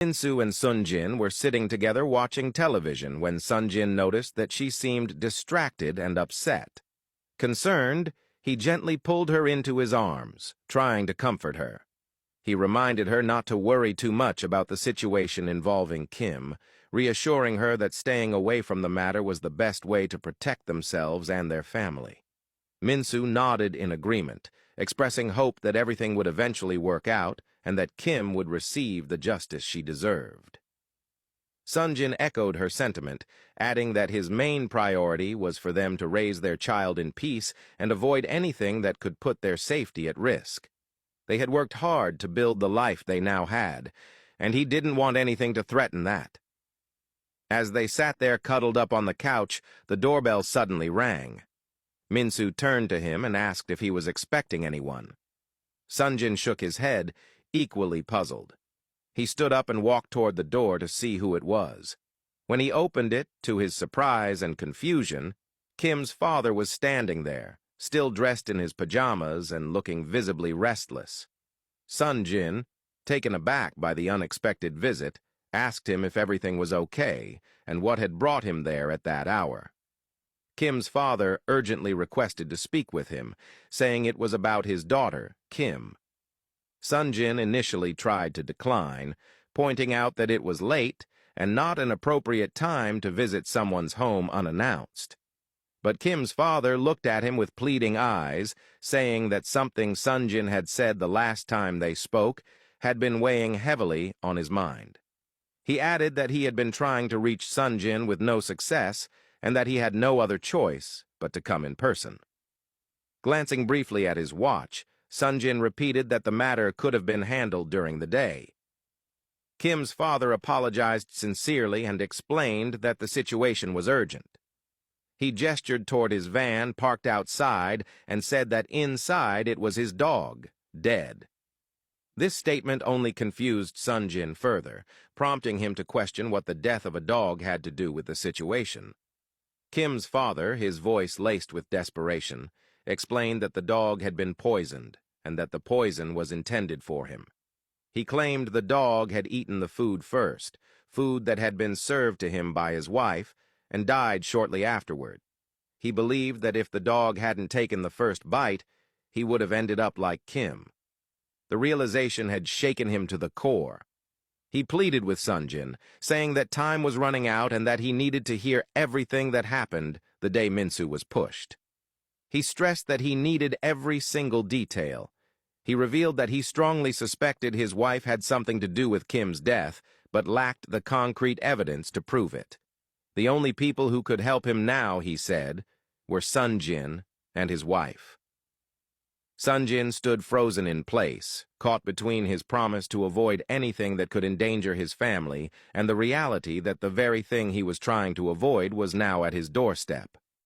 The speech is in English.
Minsu and Sunjin were sitting together watching television when Sunjin noticed that she seemed distracted and upset. Concerned, he gently pulled her into his arms, trying to comfort her. He reminded her not to worry too much about the situation involving Kim, reassuring her that staying away from the matter was the best way to protect themselves and their family. Minsu nodded in agreement, expressing hope that everything would eventually work out and that Kim would receive the justice she deserved. Sunjin echoed her sentiment, adding that his main priority was for them to raise their child in peace and avoid anything that could put their safety at risk. They had worked hard to build the life they now had, and he didn't want anything to threaten that. As they sat there cuddled up on the couch, the doorbell suddenly rang. Minsu turned to him and asked if he was expecting anyone. Sunjin shook his head, equally puzzled. He stood up and walked toward the door to see who it was. When he opened it, to his surprise and confusion, Kim's father was standing there, still dressed in his pajamas and looking visibly restless. Sunjin, taken aback by the unexpected visit, asked him if everything was okay and what had brought him there at that hour. Kim's father urgently requested to speak with him, saying it was about his daughter, Kim. Sunjin initially tried to decline, pointing out that it was late and not an appropriate time to visit someone's home unannounced. But Kim's father looked at him with pleading eyes, saying that something Sunjin had said the last time they spoke had been weighing heavily on his mind. He added that he had been trying to reach Sunjin with no success and that he had no other choice but to come in person. Glancing briefly at his watch, Sunjin repeated that the matter could have been handled during the day. Kim's father apologized sincerely and explained that the situation was urgent. He gestured toward his van parked outside and said that inside it was his dog, dead. This statement only confused Sunjin further, prompting him to question what the death of a dog had to do with the situation. Kim's father, his voice laced with desperation, explained that the dog had been poisoned and that the poison was intended for him. He claimed the dog had eaten the food first, food that had been served to him by his wife, and died shortly afterward. He believed that if the dog hadn't taken the first bite, he would have ended up like Kim. The realization had shaken him to the core. He pleaded with Sunjin, saying that time was running out and that he needed to hear everything that happened the day Minsu was pushed. He stressed that he needed every single detail. He revealed that he strongly suspected his wife had something to do with Kim's death, but lacked the concrete evidence to prove it. The only people who could help him now, he said, were Sunjin and his wife. Sunjin stood frozen in place, caught between his promise to avoid anything that could endanger his family and the reality that the very thing he was trying to avoid was now at his doorstep.